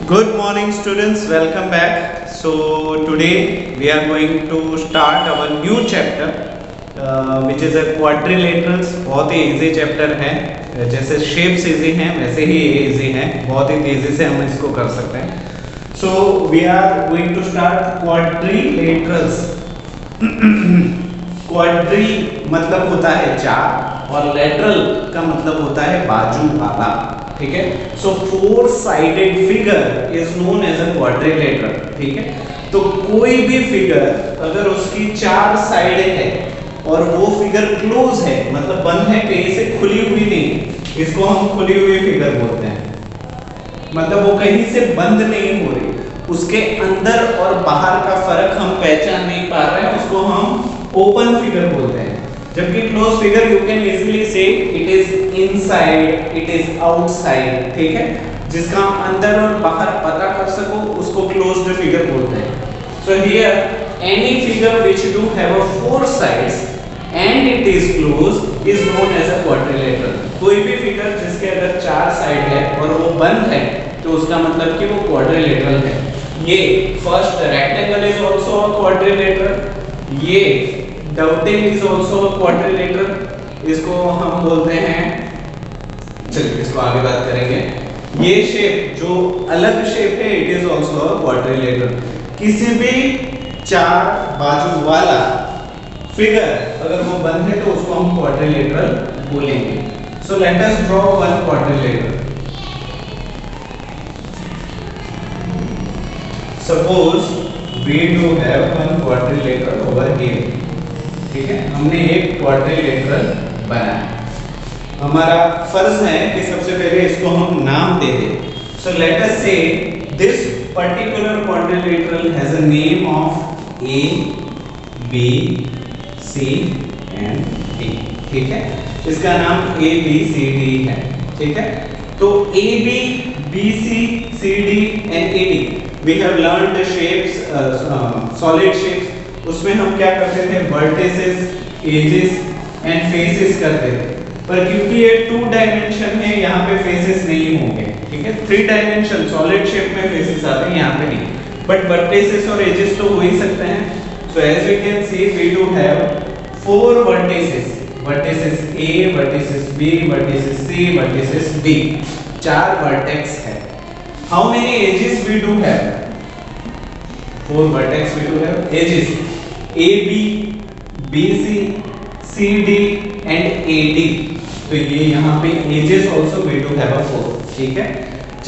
Good morning students, welcome back. So today we are going to start our new chapter which is a quadrilaterals. बहुत ही easy chapter है, जैसे shapes easy हैं वैसे ही ये easy है, बहुत ही तेजी से हम इसको कर सकते हैं. So we are going to start quadrilaterals. Quadri मतलब होता है चार और लेटरल का मतलब होता है बाजू वाला. ठीक है. So four sided figure is known as a quadrilateral. ठीक है. तो कोई भी फिगर अगर उसकी चार साइडें है और वो फिगर क्लोज है मतलब बंद है, कहीं से खुली हुई नहीं, इसको हम खुली हुई फिगर बोलते हैं. मतलब वो कहीं से बंद नहीं हो रही, उसके अंदर और बाहर का फर्क हम पहचान नहीं पा रहे हैं, उसको हम ओपन फिगर बोलते हैं. जबकि close figure you can easily say it is inside, it is outside. ठीक है. जिसका हम अंदर और बाहर पता कर सको उसको क्लोज्ड फिगर बोलते हैं. So here any figure which do have a four sides and it is close is known as a quadrilateral. कोई भी फिगर जिसके अगर चार साइड है और वो बंद है तो उसका मतलब कि वो क्वाड्रिलेटरल है. ये first rectangle is also a quadrilateral. ये double is also a quadrilateral. इसको हम बोलते हैं, चलिए इसको आगे बात करेंगे. ये शेप जो अलग शेप है it is also a quadrilateral. किसी भी चार बाजू वाला फिगर अगर वो बंद है तो उसको हम क्वाड्रिलेटरल बोलेंगे. सो let us draw one quadrilateral. Suppose we do have one quadrilateral over here. ठीक है. हमने एक क्वाड्रिलेटरल बनाया. हमारा फर्ज है कि सबसे पहले इसको हम नाम दे दें. सो let us say this particular quadrilateral has a name of A B C and D. ठीक है. इसका नाम ए बी सी डी है. ठीक है. तो A B B C C D and A D we have learned the shapes, solid shapes. उसमें हम क्या करते थे, vertices, edges and faces करते थे. पर क्योंकि ये 2 डायमेंशन है यहाँ पे faces नहीं होंगे. ठीक है. 3 डायमेंशन solid shape में faces आते हैं, यहाँ पे नहीं. But vertices और edges तो हो ही सकते हैं. So as we can see we do have 4 vertices. Vertices A, vertices B, vertices C, vertices D. 4 vertex है. How many edges we do have? 4 vertex we do have. Edges A B B C C D and A D. तो ये यहाँ पे edges also we do have a 4. ठीक है.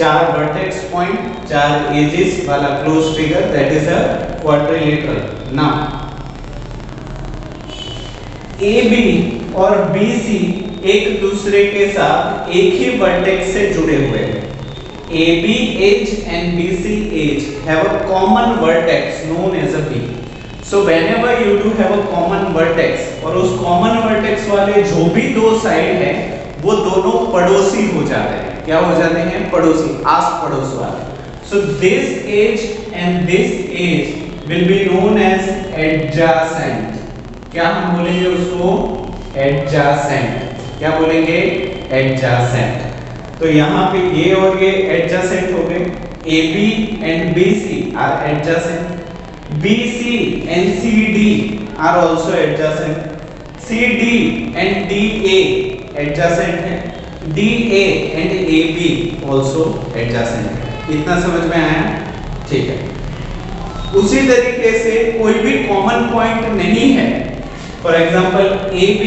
4 vertex point, 4 edges वाला closed figure, that is a quadrilateral. Now A B और B C एक दूसरे के साथ एक ही vertex से जुड़े हुए हैं. AB edge and BC edge have a common vertex known as a B. So whenever you do have a common vertex और उस common vertex वाले जो भी दो साइड है वो दोनों पड़ोसी हो जाते हैं. क्या हो जाते हैं? पड़ोसी, आस पड़ोस वाले. So this edge and this edge will be known as adjacent. क्या हम बोलेंगे उसको? Adjacent. क्या बोलेंगे? Adjacent. तो यहाँ पे ये और ये एडजेसेंट हो गए. AB and BC are adjacent. BC and CD are also adjacent. CD and DA adjacent है. DA and AB also adjacent है. इतना समझ में आया? ठीक है. उसी तरीके से कोई भी कॉमन पॉइंट नहीं है. फॉर एग्जांपल AB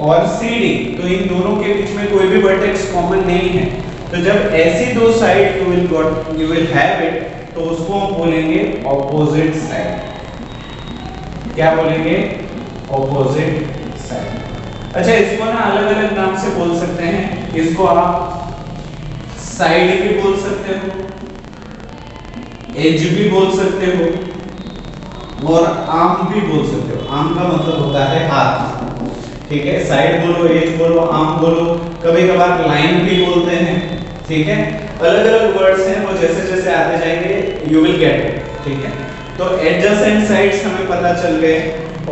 और CD, तो इन दोनों के बीच में कोई भी वर्टेक्स कॉमन नहीं है. तो जब ऐसी दो side you will have it तो उसको हम बोलेंगे ऑपोजिट साइड. क्या बोलेंगे? Opposite side. अच्छा, इसको ना अलग अलग नाम से बोल सकते हैं. इसको आप साइड भी बोल सकते हो, एज भी बोल सकते हो और आर्म भी बोल सकते हो. आर्म का मतलब होता है हाथ. ठीक है. साइड बोलो, एज बोलो, आर्म बोलो, कभी कभार लाइन भी बोलते हैं. ठीक है. अलग अलग वर्ड्स हैं, वो जैसे जैसे आते जाएंगे यू विल गेट इट. ठीक है. तो एडजेसेंट साइड्स हमें पता चल गए,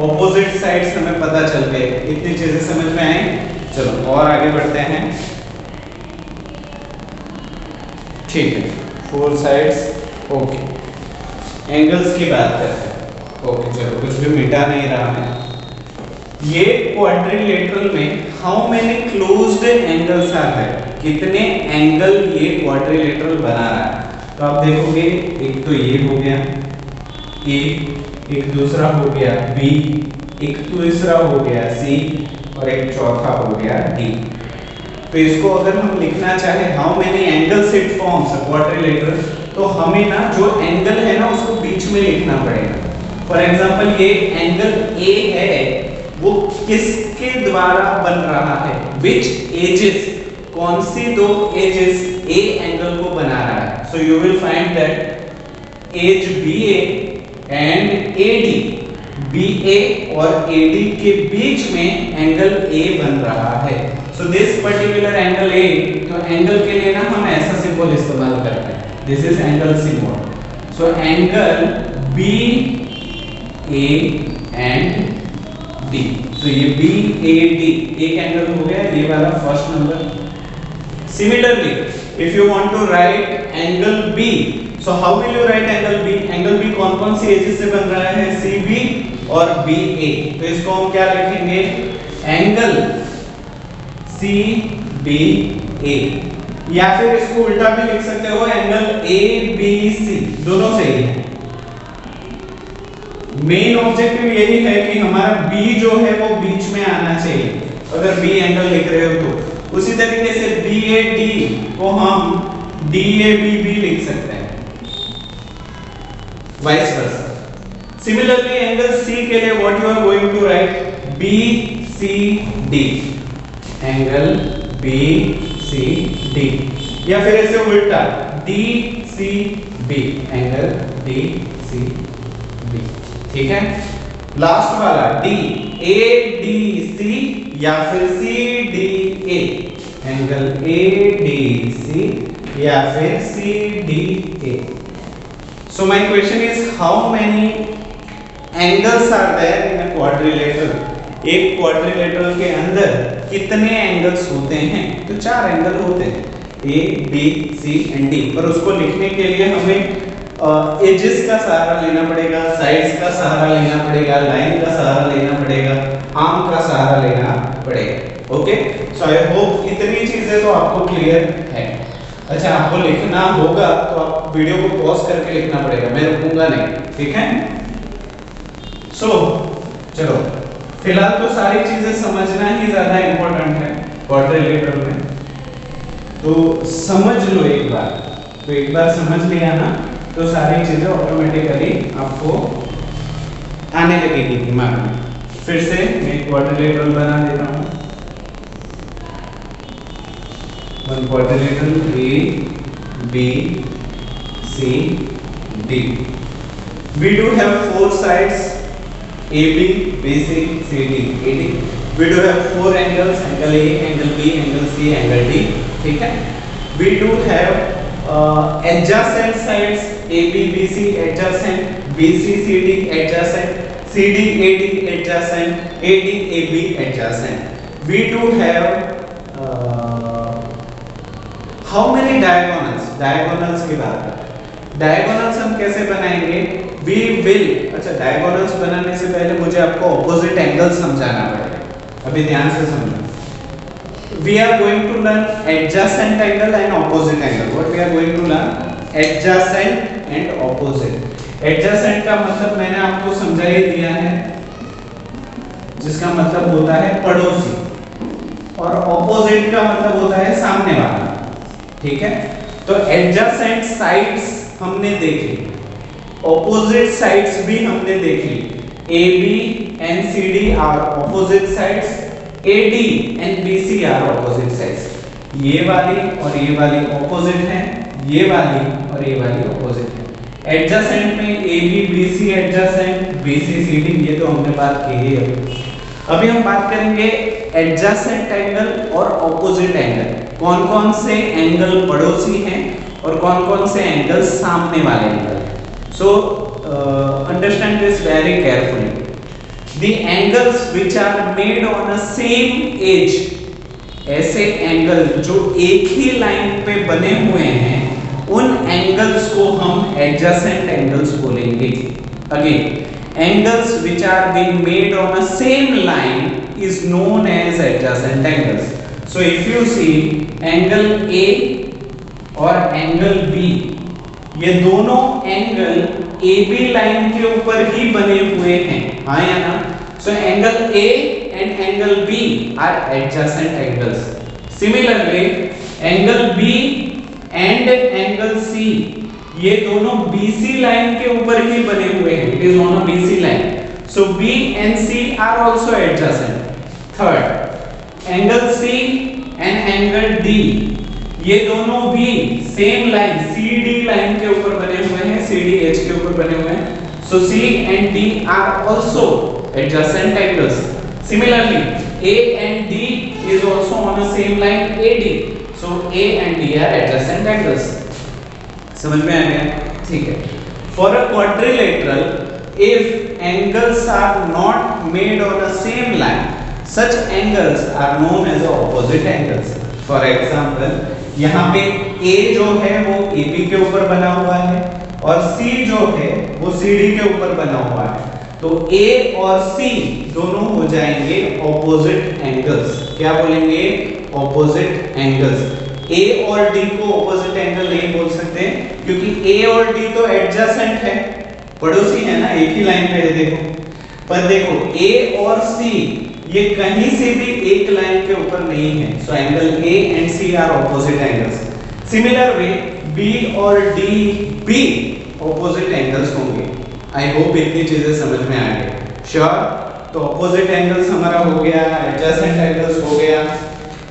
ऑपोजिट साइड्स हमें पता चल गए. इतनी चीजें समझ में आई. चलो और आगे बढ़ते हैं. ठीक है. 4 साइड्स ओके। एंगल्स की बात करते हैं। ओके चलो, कुछ भी मिटा नहीं रहा मैं। ये क्वाड्रिलेटरल में how many closed angles are there, कितने एंगल ये क्वाड्रिलेटरल बना रहा है। तो आप देखोगे एक तो ये हो गया ए, एक दूसरा हो गया बी, एक तीसरा हो गया सी और एक चौथा हो गया डी। तो इसको अगर हम लिखना चाहे how many angles it forms a quadrilateral, तो हमें ना जो एंगल है ना उसको बीच में लिखना पड़ेगा। फॉर एग्जांपल ये एंगल ए है, वो किसके द्वारा बन रहा है, विच एजेस, कौन सी दो एजेस ए एंगल को बना रहा है। So you will find that as BA and AD, BA और AD के बीच में एंगल A बन रहा है। So this particular angle A, तो एंगल के लिए ना हम ऐसा सिंबल इस्तेमाल करते हैं, this is angle symbol. So angle BA and D, तो ये BAD एक एंगल हो गया, ये वाला first number. Similarly, if you want to write angle B, so how will you write angle B? Angle B कौन-कौन सी एजेस से बन रहा है, CB और BA। तो इसको हम क्या लिखेंगे, एंगल CBA, या फिर इसको उल्टा भी लिख सकते हो, एंगल ABC, दोनों सही है। मेन ऑब्जेक्टिव यही है कि हमारा B जो है वो बीच में आना चाहिए, अगर B एंगल लिख रहे हो तो। उसी तरीके से BAD को हम DAB भी लिख सकते हैं, vice versa. Similarly angle C के लिए what you are going to write, BCD, angle BCD, या फिर इसे उल्टा DCB, एंगल DCB। ठीक है, लास्ट वाला DADC या फिर CDA, एंगल ADC या फिर CDA। So my question is how many angles are there in a quadrilateral. एक क्वाड्रिलेटरल के अंदर कितने एंगल्स होते हैं, तो 4 एंगल होते हैं, A B C and D। पर उसको लिखने के लिए हमें एजेस का सहारा लेना पड़ेगा, साइड्स का सहारा लेना पड़ेगा, लाइन का सहारा लेना पड़ेगा, आर्म का सहारा लेना पड़ेगा। ओके, सो आई होप इतनी चीजें तो आपको क्लियर है। अच्छा, आपको लिखना होगा तो आप वीडियो को पॉज करके लिखना पड़ेगा, मैं रुकूंगा नहीं, ठीक है। सो चलो, फिलहाल तो सारी चीजें समझना ही ज्यादा इंपॉर्टेंट है क्वाड्रिलेटरल में, तो समझ लो एक बार। तो एक बार समझ लिया ना, तो सारी चीजें ऑटोमेटिकली आपको आने लगेगी दिमाग में। फिर से मैं क्वाड्रिलेटरल बना देता हूं, one quadrilateral A B C D। We do have 4 sides AB, BC, CD, AD। We do have 4 angles, angle A, angle B, angle C, angle D। ठीक है। We do have adjacent sides AB, BC adjacent, BC, CD adjacent, CD, AD adjacent, AD, AB adjacent। We do have how many diagonals? Diagonals की बात करते हैं। Diagonals हम कैसे बनाएंगे? We will, अच्छा diagonals बनाने से पहले मुझे आपको opposite angle समझाना पड़ेगा, अभी ध्यान से समझो। We are going to learn adjacent angle and opposite angle। What we are going to learn? Adjacent and opposite। Adjacent का मतलब मैंने आपको समझा ही दिया है, जिसका मतलब होता है पड़ोसी, और opposite का मतलब होता है सामने वाला। ठीक है, तो adjacent sides हमने देखी, opposite sides भी हमने देखी। AB and CD are opposite sides, AD and BC are opposite sides। ये वाली और ये वाली opposite हैं, ये वाली और ये वाली opposite है। Adjacent में AB BC adjacent, BC CD, ये तो हमने बात की है अभी। अभी हम बात करेंगे adjacent angle और opposite angle। कौन-कौन से एंगल पड़ोसी हैं और कौन-कौन से एंगल सामने वाले एंगल हैं। So understand this very carefully। The angles which are made on a same edge, ऐसे एंगल जो एक ही लाइन पे बने हुए हैं, उन एंगल एंगल्स को हम एडजेसेंट एंगल्स बोलेंगे। Again angles which are being made on a same line is known as adjacent angles. So if you see angle A और angle B, ये दोनों एंगल AB लाइन के ऊपर ही बने हुए हैं, हाँ या ना? So angle A and angle B are adjacent angles. Similarly angle B and angle C, ये दोनों BC लाइन के ऊपर ही बने हुए हैं, it is on a BC line, so B and C are also adjacent. Third angle C and angle D, ये दोनों भी सेम लाइन CD लाइन के ऊपर बने हुए हैं, CDH के ऊपर बने हुए हैं, सो C and D are also adjacent angles. Similarly A and D is also on a same line AD, so A and D are adjacent angles. समझ में आ गया? ठीक है। For a quadrilateral if angles are not made on a same line, such angles are known as opposite angles. For example यहाँ पे A जो है वो AB के ऊपर बना हुआ है और C जो है वो CD के ऊपर बना हुआ है, तो A और C दोनों हो जाएंगे ऑपोजिट एंगल्स। क्या बोलेंगे? Opposite angles. A और D को ऑपोजिट एंगल नहीं बोल सकते क्योंकि A और D तो एडजेसेंट है, पड़ोसी है ना, एक ही लाइन पे है। देखो पर देखो A और C ये कहीं से भी एक लाइन के ऊपर नहीं है, so angle A and C are opposite angles. Similar way B और D भी ऑपोजिट एंगल्स होंगे। आई होप इतनी चीजें समझ में आ गई। श्योर? तो ऑपोजिट एंगल्स हमारा हो गया, एडजेसेंट एंगल्स हो गया,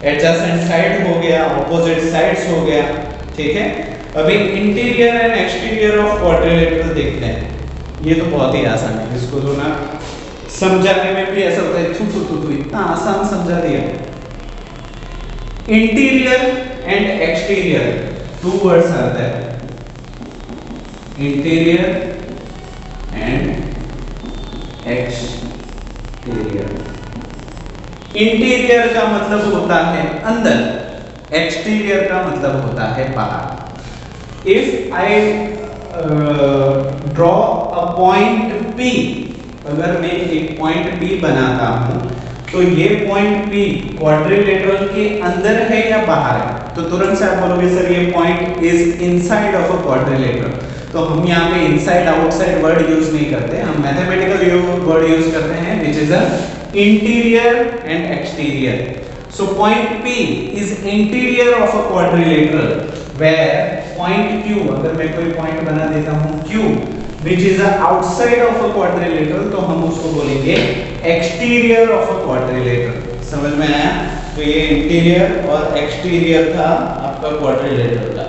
एडजेसेंट साइड हो गया, ऑपोजिट साइड्स हो गया, ठीक है। अभी interior and exterior of quadrilateral देखते हैं। ये तो बहुत ही आसान है, इसको तो ना समझाने में भी ऐसा होता है तू इतना आसान समझा दिया। Interior and exterior, two words are there, interior and exterior. Interior का मतलब होता है अंदर, एक्सटीरियर का मतलब होता है बाहर। If I draw a point P, अगर मैं एक पॉइंट P बनाता हूं तो ये पॉइंट P क्वाड्रिलेटरल के अंदर है या बाहर है? तो तुरंत से आप बोलोगे सर ये point is inside of a quadrilateral. तो हम यहाँ पे इनसाइड आउटसाइड वर्ड यूज नहीं करते, हम मैथमेटिकल वर्ड यूज करते हैं which is a interior and exterior. So point P is interior of a quadrilateral where point Q, अगर मैं कोई पॉइंट बना देता हूँ Q which is a outside of a quadrilateral, तो हम उसको बोलेंगे exterior of a quadrilateral। समझ में आया? तो ये इंटीरियर और एक्सटीरियर था आपका क्वाड्रिलेटरल का,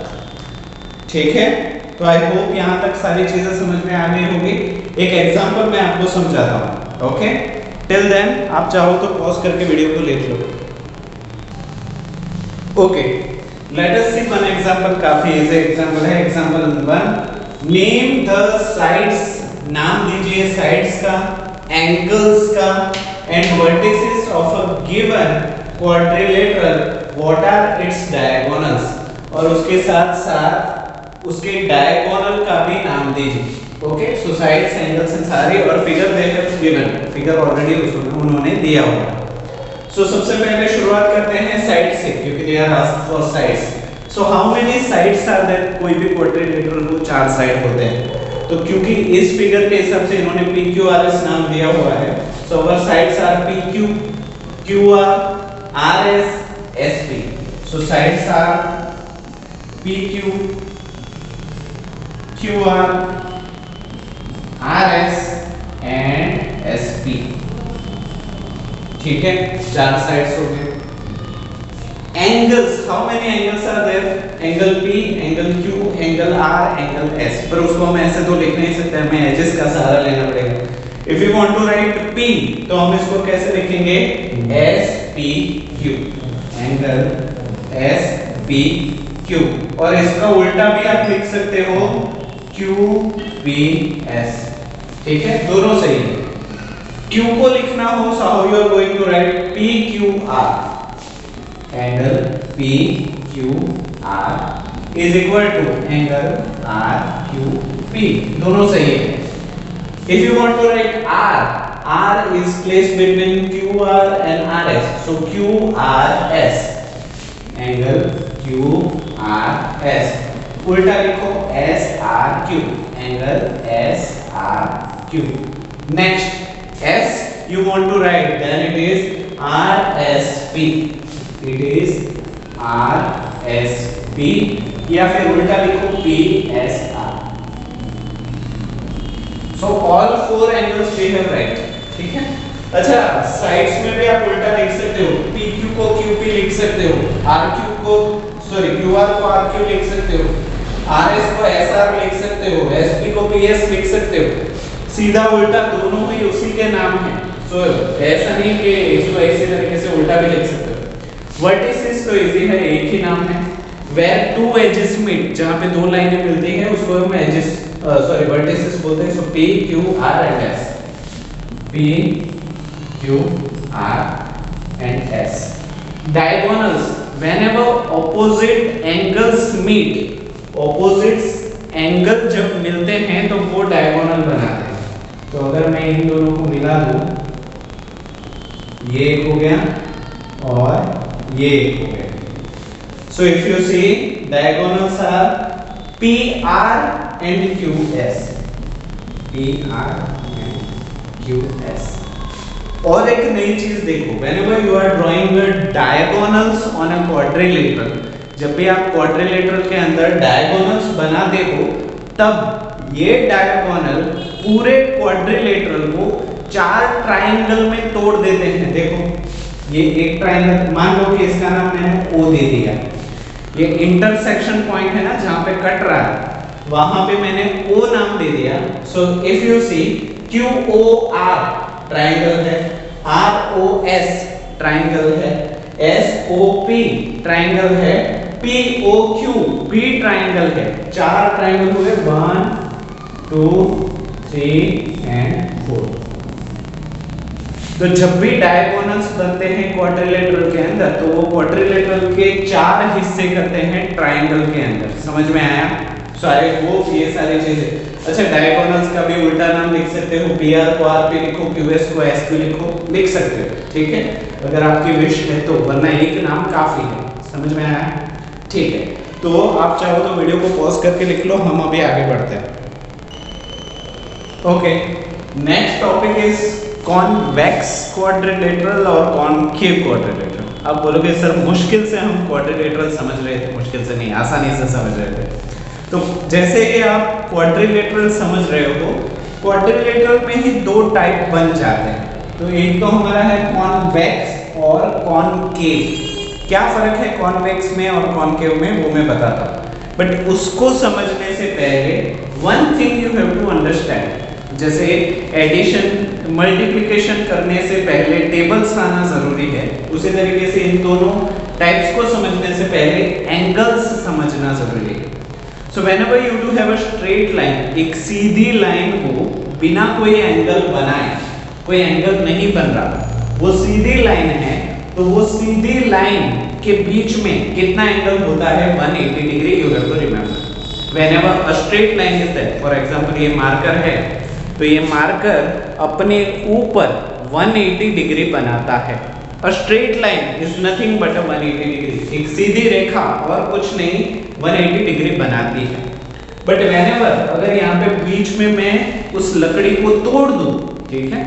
ठीक है। तो आई होप यहाँ तक सारी चीजें समझ में आ गई होगी। एक एग्जांपल मैं आपको समझाता हूँ, ओके। टिल देन आप चाहो तो पॉज करके वीडियो को देख लो। Okay, let us see one example, काफी इजी एग्जांपल है। Example number 1, name the sides, नाम दीजिए साइड्स का, एंगल्स का and vertices of a given quadrilateral, what are its diagonals, और उसके साथ साथ उसके डायगोनल का भी नाम दीजिए। Okay, so sides, angles and सारी, और figure they have given, figure already उन्होंने दिया हुआ है। सो सबसे पहले शुरुआत करते हैं साइड से, क्योंकि they are asked for sides. So how many sides are there? कोई भी क्वाड्रिलेटरल को 4 साइड होते हैं, तो क्योंकि इस फिगर के हिसाब से इन्होंने PQRS नाम दिया हुआ है, so our sides are PQ, QR, RS, SP। So sides are PQ, QR, RS and SP, ठीक है। 4 साइड्स हो गए। Angles, how many angles are there? Angle P, angle Q, angle R, angle S। पर उसको हम ऐसे तो लिख नहीं सकते, हमें एजेस का सहारा लेना पड़ेगा। If you want to write P, तो हम इसको कैसे लिखेंगे? SPQ, angle SPQ। और इसका उल्टा भी आप लिख सकते हो QPS, ठीक है, दोनों सही है। Q को लिखना हो, so how you are going to write? PQR, angle PQR is equal to angle RQP, दोनों सही है। If you want to write R is placed between QR and RS, so QRS, angle QRS, उल्टा लिखो SRQ, angle SRQ। Next S you want to write, then it is RSP, it is RSP, या फिर उल्टा लिखो PSR। So all four angles we have right, ठीक है। अच्छा, sides में भी आप उल्टा लिख सकते हो, PQ को QP लिख सकते हो, QR को RQ लिख सकते हो, RS को SR लिख सकते हो, SP को PS लिख सकते हो, सीधा उल्टा दोनों ही उसी के नाम है। So ऐसा नहीं कि इसको इसी तरीके से उल्टा भी लिख सकते हो। वर्टिसेस तो इजी है, एक ही नाम है। Where two edges meet, जहाँ पे दो लाइनें मिलती हैं उसको हम edges vertices बोलते हैं। So P, Q, R and S, P, Q, R and S। Diagonals, whenever opposite angles meet, opposites angle जब मिलते हैं तो वो diagonal बनाते हैं। तो अगर मैं इन दोनों को मिला दूं, ये एक हो गया और ये एक हो गया। So if you see, diagonals are PR and QS, PR and QS। और एक नई चीज देखो, whenever you are drawing diagonals on a quadrilateral, जब भी आप quadrilateral के अंदर diagonals बनाते हो, तब ये diagonal पूरे quadrilateral को चार ट्राइंगल में तोड़ देते हैं। देखो, ये एक ट्राइंगल, मान लो कि इसका नाम मैंने O दे दिया, ये इंटरसेक्शन पॉइंट है ना जहां पे कट रहा है, वहां पे मैंने O नाम दे दिया। So if you see, QOR triangle है, ROS ट्राइंगल है, SOP ट्राइंगल है, POQ भी ट्राइंगल है। चार ट्राइंगल हुए, 1 2 3 एंड 4। तो जब भी डायगोनल्स बनते हैं क्वाड्रिलेटरल के अंदर, तो वो क्वाड्रिलेटरल के चार हिस्से करते हैं ट्राइंगल के अंदर। समझ में आया? सारे वो ये सारी चीजें। अच्छा, डायगोनल्स का भी उल्टा नाम लिख सकते हो, PR को RP लिखो, QS को SP लिखो, लिख सकते हो, ठीक है, अगर आपकी विश है तो, वरना एक नाम काफी है। समझ में आया? ठीक है, तो आप चाहो तो वीडियो को पॉज करके लिख लो, हम अभी आगे बढ़ते हैं। Okay, next topic is convex quadrilateral और कॉन्केव क्वाड्रिलेटरल। अब बोलोगे सर मुश्किल से हम क्वाड्रिलेटरल समझ रहे थे, मुश्किल से नहीं, आसानी से समझ रहे थे। तो जैसे कि आप क्वाड्रिलेटरल समझ रहे हो, क्वाड्रिलेटरल में ही दो टाइप बन जाते हैं। तो एक तो हमारा है कॉन्वेक्स और कॉन्केव। क्या फर्क है कॉन्वेक्स में और कॉन्केव में, वो मैं बताता हूँ, बट उसको समझने से पहले one thing you have to understand, जैसे एडिशन मल्टीप्लिकेशन करने से पहले टेबल्स आना जरूरी है, उसी तरीके से इन दोनों टाइप्स को समझने से पहले एंगल्स समझना जरूरी है। So whenever you do have a straight line, एक सीधी लाइन को बिना कोई एंगल बनाए, कोई एंगल नहीं बन रहा, वो सीधी लाइन है, तो वो सीधी लाइन के बीच में कितना एंगल होता है? 180 degree. You have to remember whenever a straight line is there. For example ये मार्कर है, तो ये मार्कर अपने ऊपर 180 डिग्री बनाता है। अ straight line is nothing but a 180 degree, एक सीधी रेखा और कुछ नहीं 180 डिग्री बनाती है। बट व्हेनेवर, अगर यहाँ पे बीच में मैं उस लकड़ी को तोड़ दूं, ठीक है,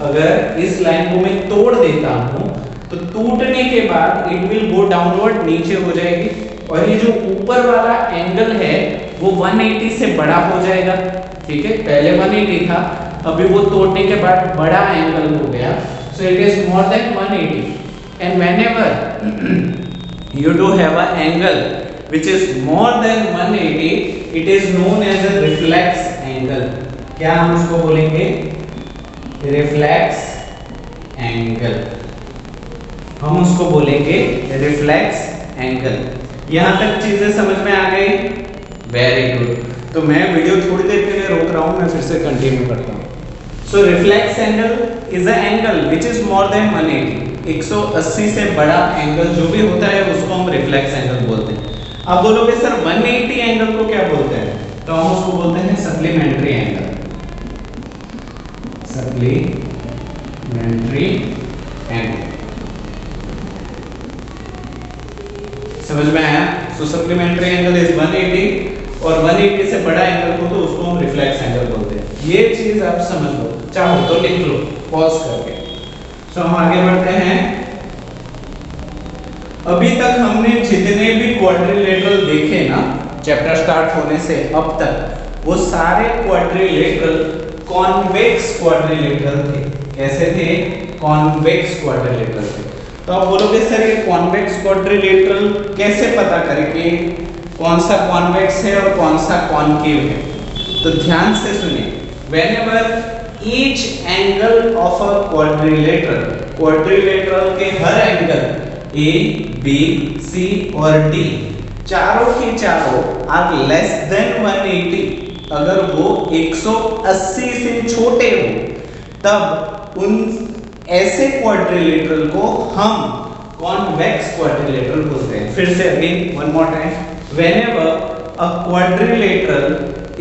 अगर इस लाइन को मैं तोड़ देता हूं, तो टूटने के बाद इट विल गो डाउनवर्ड, नीचे हो जाएगी, और ये जो ऊपर वाला एंगल है वो 180 से बड़ा हो जाएगा। ठीक है, पहले 180 था, अभी वो तोड़ने के बाद बड़ा एंगल हो गया, so it is more than 180। And whenever you do have a angle which is more than 180, it is known as a reflex angle. क्या हम उसको बोलेंगे? रिफ्लेक्स एंगल, हम उसको बोलेंगे रिफ्लेक्स एंगल। यहां तक चीजें समझ में आ गई? Very good. तो मैं वीडियो थोड़ी देर के लिए रोक रहा हूं, मैं फिर से कंटिन्यू करता हूं। So reflex angle is a angle which is more than 180, 180 से बड़ा एंगल जो भी होता है उसको हम रिफ्लेक्स एंगल बोलते हैं। अब बोलोगे सर 180 एंगल को क्या बोलते हैं, तो हम उसको बोलते हैं सप्लीमेंट्री एंगल, सप्लीमेंट्री एंगल। समझ में आया? सो सप्लीमेंट्री एंगल इज 180 और 180 से बड़ा एंगल को तो उसको हम रिफ्लेक्स एंगल बोलते हैं। ये चीज आप समझ लो, चाहो तो लिख लो पॉज करके। सो हम आगे बढ़ते हैं। अभी तक हमने जितने भी क्वाड्रिलेटरल देखे ना चैप्टर स्टार्ट होने से अब तक, वो सारे क्वाड्रिलेटरल कॉन्वेक्स क्वाड्रिलेटरल थे। कैसे थे? कॉन्वेक्स क्वाड्रिलेटरल थे। तो आप बोलोगे सर ये कॉन्वेक्स क्वाड्रिलेटरल कैसे पता करें कि कौन सा कॉन्वेक्स है और कौन सा कॉनकेव है? तो ध्यान से सुनिए, whenever each angle of a quadrilateral, quadrilateral के हर एंगल ए बी सी और डी चारों की चारों आर लेस देन 180, अगर वो 180 से छोटे हो, तब उन ऐसे क्वाड्रिलेटरल को हम कॉन्वेक्स क्वाड्रिलेटरल बोलते हैं। फिर से again one more time, whenever a quadrilateral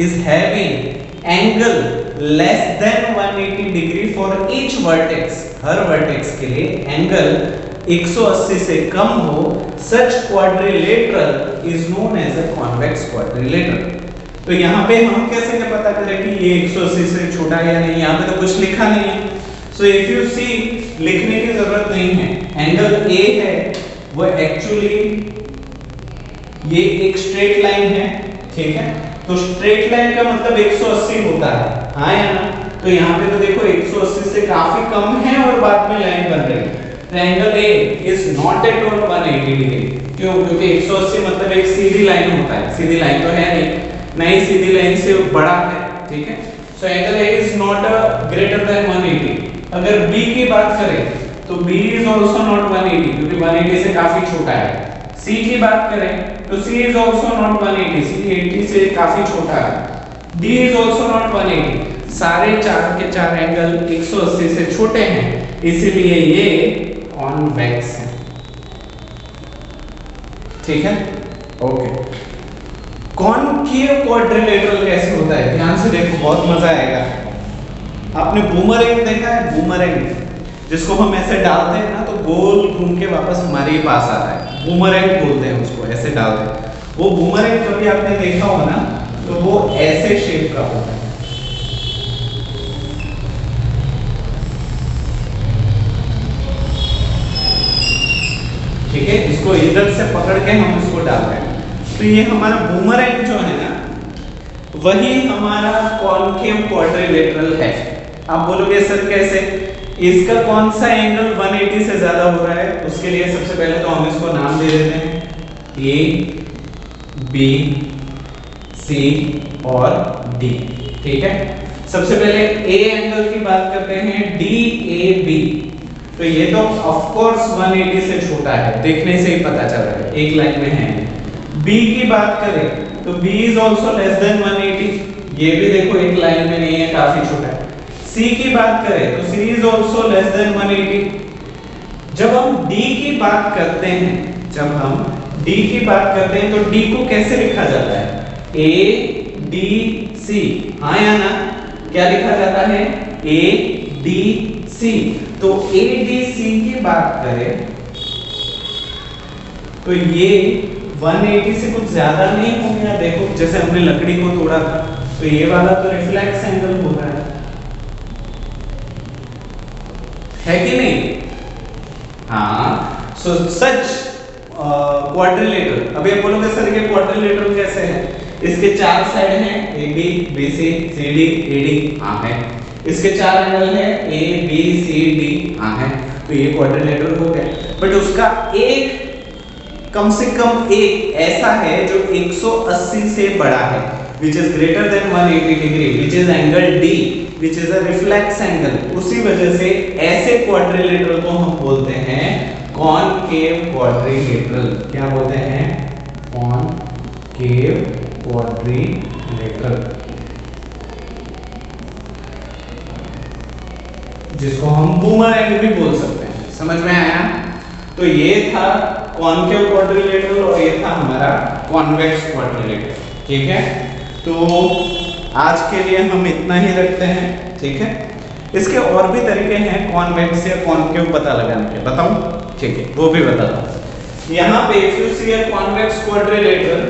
is having angle less than 180 degree for each vertex, हर वर्टेक्स के लिए एंगल 180 से कम हो, such quadrilateral is known as a convex quadrilateral. तो यहाँ पे हम कैसे पता करें कि ये 180 से छोटा है या नहीं? यहाँ पे तो कुछ लिखा नहीं है। सो इफ यू सी, लिखने की जरूरत नहीं है। एंगल ए है वो एक्चुअली ये एक स्ट्रेट लाइन है, ठीक है? तो स्ट्रेट लाइन का मतलब 180 होता है, हाँ या ना? तो यहाँ पे तो देखो 180 से काफी कम है और बाद में लाइन बन रही है। Angle A is not at all 180 degree. क्यों? क्योंकि 180 मतलब एक सीधी लाइन होता है, सीधी लाइन तो है नहीं, सीधी लाइन से बड़ा है, ठीक है? So angle A is not greater than 180। अगर बी की बात करें तो बी इज आल्सो नॉट 180 क्योंकि 180 से काफी छोटा है। सी की बात करें तो सी इज आल्सो नॉट 180, सी 80 से काफी छोटा है। डी इज आल्सो नॉट 180, सारे चार के चार एंगल 180 से छोटे हैं, इसीलिए ये कॉन्वेक्स है, ठीक है? ओके। कॉनकेव क्वाड्रिलेटरल कैसे होता है? ध्यान से देखो, बहुत मजा आएगा। आपने बूमरैंग देखा है? बूमरैंग जिसको हम ऐसे डालते हैं ना तो गोल घूम के वापस हमारे ही पास आता है, बूमरैंग बोलते हैं उसको, ऐसे डालते हैं। वो बूमरैंग कभी आपने देखा हो ना तो वो ऐसे शेप का होता है, ठीक है? इसको इधर से पकड़ के हम इसको डालते हैं। तो ये हमारा बूमरैंग जो है ना, वही हमारा कॉनकेव क्वाड्रिलेटरल है। आप बोलोगे सर कैसे? इसका कौन सा एंगल 180 से ज्यादा हो रहा है? उसके लिए सबसे पहले तो हम इसको नाम दे देते हैं ए बी सी और डी, ठीक है? सबसे पहले ए एंगल की बात करते हैं, डी ए बी। तो ये तो ऑफ कोर्स 180 से छोटा है, देखने से ही पता चल रहा है, एक लाइन में है। बी की बात करें तो B is also less than 180, ये भी देखो एक लाइन में नहीं है, काफी छोटा है। सी की बात करें तो सी इज आल्सो लेस देन 180। जब हम डी की बात करते हैं, तो डी को कैसे लिखा जाता है? ए डी सी, हाँ या ना? क्या लिखा जाता है? A D C. तो ए डी सी की बात करें तो ये 180 से कुछ ज्यादा नहीं हो गया? देखो जैसे हमने लकड़ी को तोड़ा था, तो ये वाला तो रिफ्लेक्स एंगल हो रहा है कि नहीं? हाँ। सो सच क्वाड्रिलेटरल, अभी आप बोलोगे सर ये क्वाड्रिलेटरल कैसे है? इसके चार साइड हैं, A B B C C D A D, हाँ है। इसके चार एंगल हैं, ए बी सी डी, हाँ है। तो ये क्वाड्रिलेटरल हो गया। बट उसका एक, कम से कम एक ऐसा है जो 180 से बड़ा है, which is greater than 180 degree, which is angle D, which is a reflex angle। उसी वजह से ऐसे क्वाड्रिलेटरल को हम बोलते हैं कॉनकेव क्वाड्रिलेटरल। क्या बोलते हैं? कॉनकेव क्वाड्रिलेटरल, जिसको हम बूमरैंग भी बोल सकते हैं। समझ में आया? तो ये था कॉनकेव क्वाड्रिलेटरल और ये था हमारा कॉन्वेक्स क्वाड्रिलेटरल। ठीक है, तो आज के लिए हम इतना ही रखते हैं। ठीक है, इसके और भी तरीके हैं कॉन्वेक्स या कॉनकेव पता लगाने के, बताऊं? ठीक है, वो भी बताता हूं। यहाँ पे if you see a convex quadrilateral,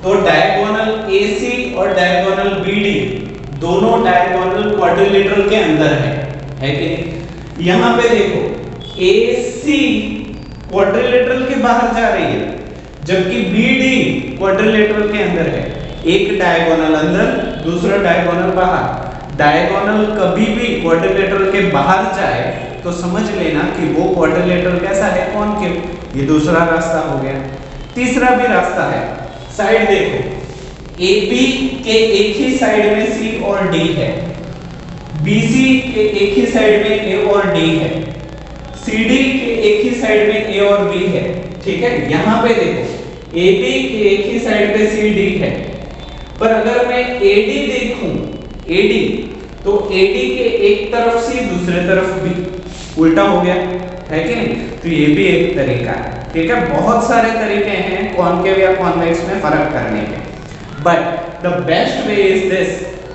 तो डायगोनल AC और डायगोनल BD दोनों डायगोनल क्वाड्रिलेटरल के अंदर है कि नहीं? यहाँ पे देखो AC क्वाड्रिलेटरल के बाहर जा रही है, जबकि BD क्वाड्रिलेटरल के अंदर है। एक डायगोनल अंदर, दूसरा डायगोनल बाहर। डायगोनल कभी भी क्वाड्रिलेटरल के बाहर जाए तो समझ लेना कि वो क्वाड्रिलेटरल कैसा है, कॉनकेव। ये दूसरा रास्ता हो गया। तीसरा भी रास्ता है, साइड देखो, AB के एक ही साइड में C और D है, BC के एक ही साइड में A और D है, CD के एक ही साइड में A और B है। ठीक है, यहां पे देखो AB के एक ही साइड पे CD है, पर अगर मैं AD देखूं, AD, तो AD के एक तरफ C दूसरे तरफ B, उल्टा हो गया है कि नहीं? तो ये भी एक तरीका है। ठीक है, बहुत सारे तरीके हैं कॉनकेव या कॉन्वेक्स में फर्क करने के, but the best way is this,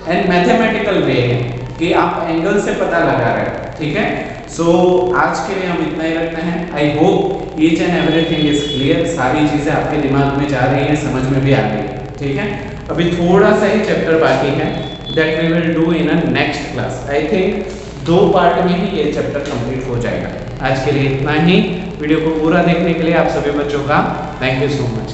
and mathematical way है कि आप एंगल से पता लगा रहे हैं। ठीक है, सो आज के लिए हम इतना ही रखते हैं। I hope each and everything is clear, सारी चीजें आपके दिमाग में जा रही हैं, समझ में भी आ रही है। ठीक है, अभी थोड़ा सा ही चैप्टर बाकी है, that we will do in a next class. I think 2 part में ही ये चैप्टर कंप्लीट हो जाएगा। आज के लिए इतना ही। वीडियो को पूरा देखने के लिए आप सभी बच्चों का थैंक यू सो मच।